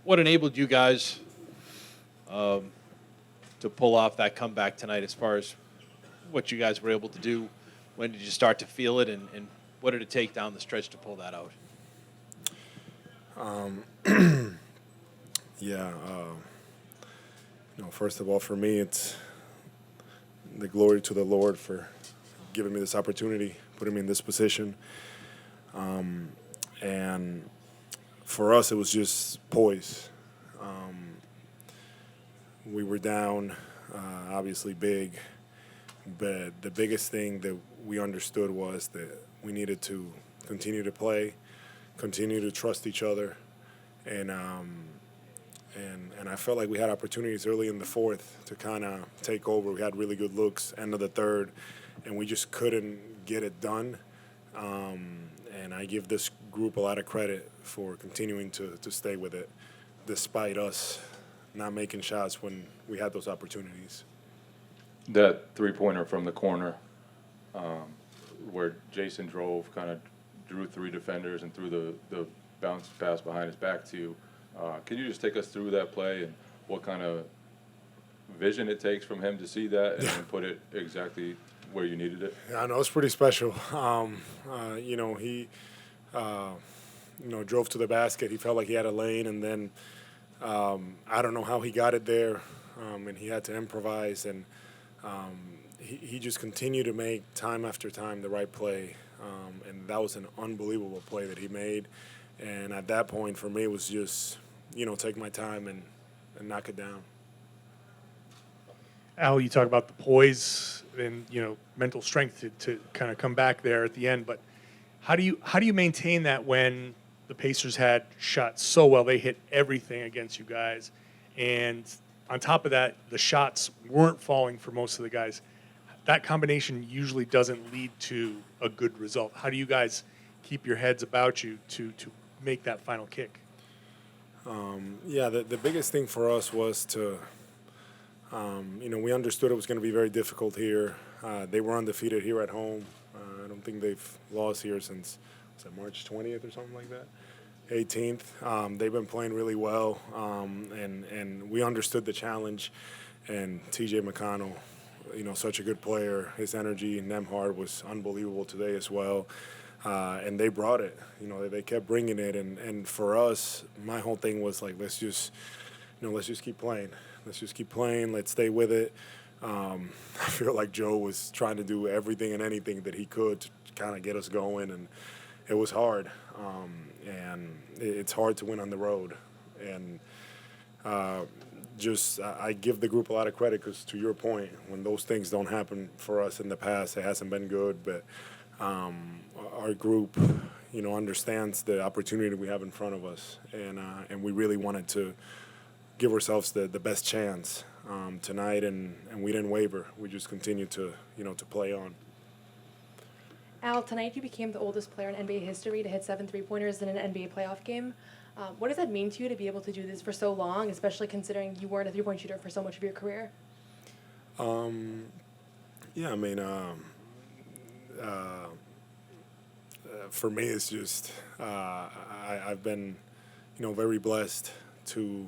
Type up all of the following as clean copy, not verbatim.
what enabled you guys to pull off that comeback tonight as far as what you guys were able to do? When did you start to feel it, and what did it take down the stretch to pull that out? Yeah, first of all, for me, it's the glory to the Lord for giving me this opportunity, putting me in this position. And for us, it was just poise. We were down, obviously big, but the biggest thing that we understood was that we needed to continue to play, continue to trust each other, and I felt like we had opportunities early in the fourth to kind of take over. We had really good looks, end of the third, and we just couldn't get it done. And I give this group a lot of credit for continuing to stay with it, despite us not making shots when we had those opportunities. That three-pointer from the corner where Jason drove, kind of drew three defenders and threw the bounce pass behind his back to you. Can you just take us through that play and what kind of vision it takes from him to see that and then put it exactly where you needed it? Yeah, I know, it's pretty special. He drove to the basket. He felt like he had a lane, and then I don't know how he got it there, and he had to improvise, and he just continued to make time after time the right play, and that was an unbelievable play that he made. And at that point, for me, it was just, take my time and knock it down. Al, you talk about the poise and mental strength to kind of come back there at the end, but how do you maintain that when the Pacers had shot so well? They hit everything against you guys, and on top of that, the shots weren't falling for most of the guys. That combination usually doesn't lead to a good result. How do you guys keep your heads about you to make that final kick? The biggest thing for us was to, we understood it was going to be very difficult here. They were undefeated here at home. I don't think they've lost here since, March 20th or something like that? 18th. They've been playing really well, and we understood the challenge. And T.J. McConnell, such a good player. His energy and Nemhard was unbelievable today as well. And they brought it. They kept bringing it. And for us, my whole thing was like, let's just keep playing. Let's just keep playing. Let's stay with it. I feel like Joe was trying to do everything and anything that he could to kind of get us going, and it was hard. And it's hard to win on the road. And I give the group a lot of credit because, to your point, when those things don't happen for us in the past, it hasn't been good. But our group, understands the opportunity we have in front of us, and we really wanted to give ourselves the best chance tonight, and we didn't waver. We just continued to play on. Al, tonight you became the oldest player in NBA history to hit 7 3-pointers in an NBA playoff game. What does that mean to you to be able to do this for so long, especially considering you weren't a three-point shooter for so much of your career? For me, it's just I've been, very blessed to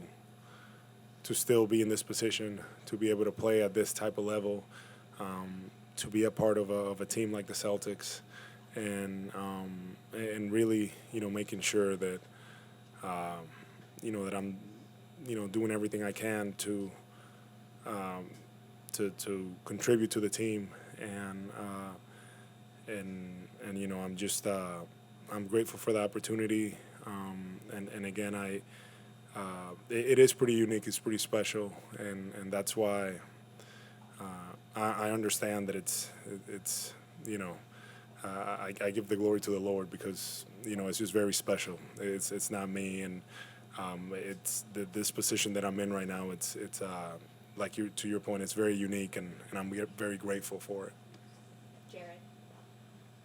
still be in this position, to be able to play at this type of level, to be a part of a team like the Celtics, and really, making sure that, that I'm, doing everything I can to contribute to the team, and I'm just I'm grateful for the opportunity, and again, it is pretty unique. It's pretty special, and that's why I understand that it's I give the glory to the Lord because it's just very special. It's not me, and it's this position that I'm in right now. It's like to your point, it's very unique, and I'm very grateful for it. Jared.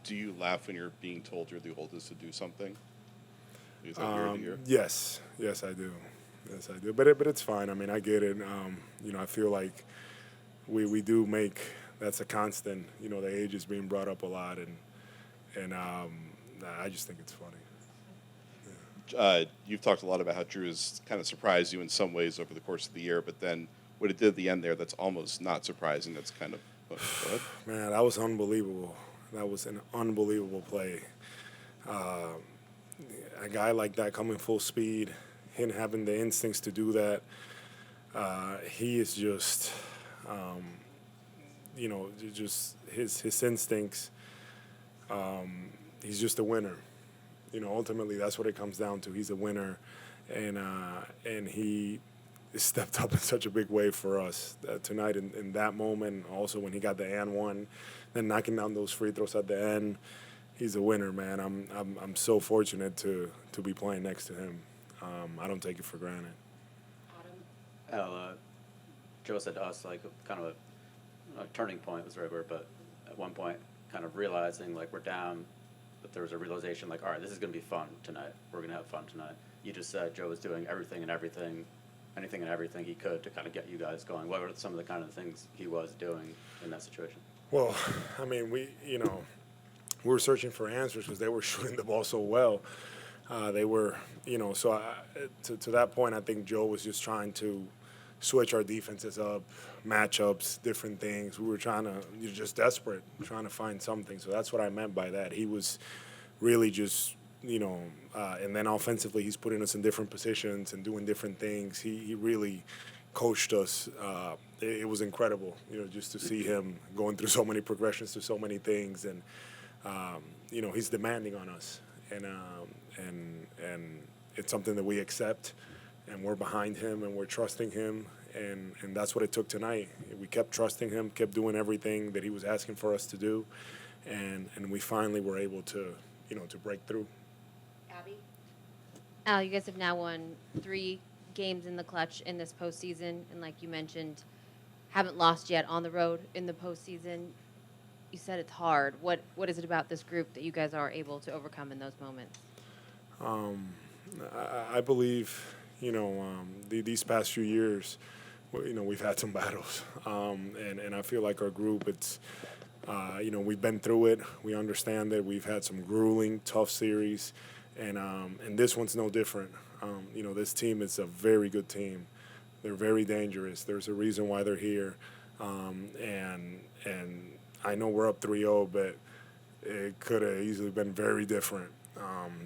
Do you laugh when you're being told you're the oldest to do something? Is that weird to hear? Yes, I do. But it's fine. I mean, I get it. I feel like we do make that's a constant. The age is being brought up a lot, and I just think it's funny. Yeah. you've talked a lot about how Drew has kind of surprised you in some ways over the course of the year, but then what it did at the end there, that's almost not surprising. That's kind of, go ahead. Man, that was unbelievable. That was an unbelievable play. A guy like that coming full speed, him having the instincts to do that, he is just, just his instincts. He's just a winner. Ultimately, that's what it comes down to. He's a winner, and he stepped up in such a big way for us tonight in that moment. Also, when he got the and one, then knocking down those free throws at the end. He's a winner, man. I'm so fortunate to be playing next to him. I don't take it for granted. Joe said to us, like, kind of a turning point was the right word, but at one point, kind of realizing, like, we're down, but there was a realization, like, all right, this is going to be fun tonight. We're going to have fun tonight. You just said Joe was doing anything and everything he could to kind of get you guys going. What were some of the kind of things he was doing in that situation? Well, I mean, we were searching for answers because they were shooting the ball so well. They were, to that point, I think Joe was just trying to switch our defenses up, matchups, different things. We were just desperate, trying to find something. So that's what I meant by that. He was really just, and then offensively, he's putting us in different positions and doing different things. He really coached us. It was incredible, just to see him going through so many progressions, through so many things. And, he's demanding on us. And it's something that we accept, and we're behind him, and we're trusting him, and that's what it took tonight. We kept trusting him, kept doing everything that he was asking for us to do, and we finally were able to, to break through. Abby? Al, you guys have now won 3 games in the clutch in this postseason, and like you mentioned, haven't lost yet on the road in the postseason. You said it's hard. What is it about this group that you guys are able to overcome in those moments? I believe, these past few years, we've had some battles, and I feel like our group, it's, we've been through it. We understand that we've had some grueling, tough series, and this one's no different. This team is a very good team. They're very dangerous. There's a reason why they're here, and I know we're up 3-0, but it could have easily been very different.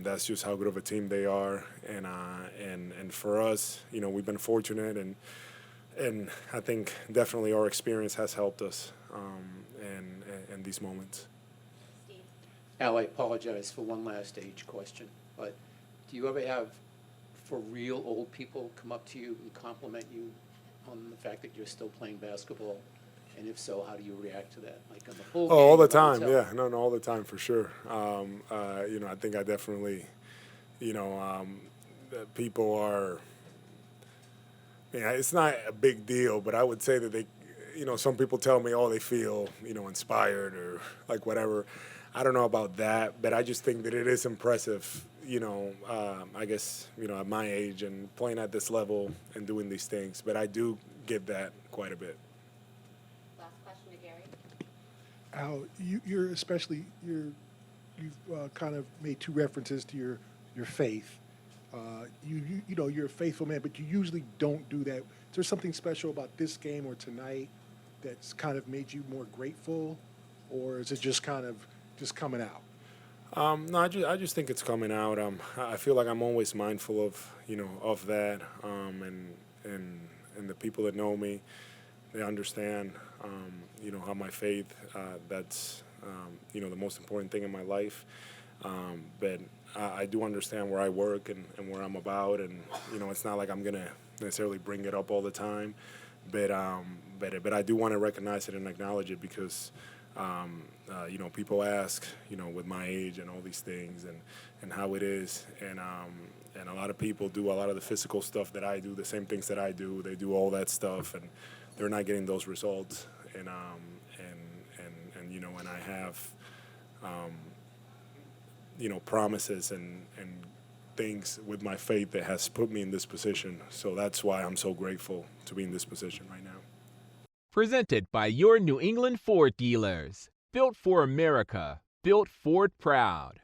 That's just how good of a team they are, and for us, we've been fortunate, and I think definitely our experience has helped us in these moments. Al, I apologize for one last age question, but do you ever have, for real old people, come up to you and compliment you on the fact that you're still playing basketball? And if so, how do you react to that? Like on the full game? All the time, yeah. No, all the time for sure. I think I definitely, people are, it's not a big deal, but I would say that they, some people tell me, they feel, inspired or like whatever. I don't know about that, but I just think that it is impressive, I guess, at my age and playing at this level and doing these things. But I do get that quite a bit. Al, you've kind of made 2 references to your faith. You're a faithful man, but you usually don't do that. Is there something special about this game or tonight that's kind of made you more grateful, or is it just kind of just coming out? No, I just think it's coming out. I feel like I'm always mindful of of that, and the people that know me, they understand. How my faith, that's, the most important thing in my life. But I do understand where I work and where I'm about. And, it's not like I'm going to necessarily bring it up all the time. But I do want to recognize it and acknowledge it because, people ask, with my age and all these things and how it is. And a lot of people do a lot of the physical stuff that I do, the same things that I do. They do all that stuff, and they're not getting those results. And and I have, promises and things with my faith that has put me in this position. So that's why I'm so grateful to be in this position right now. Presented by your New England Ford dealers. Built for America. Built Ford proud.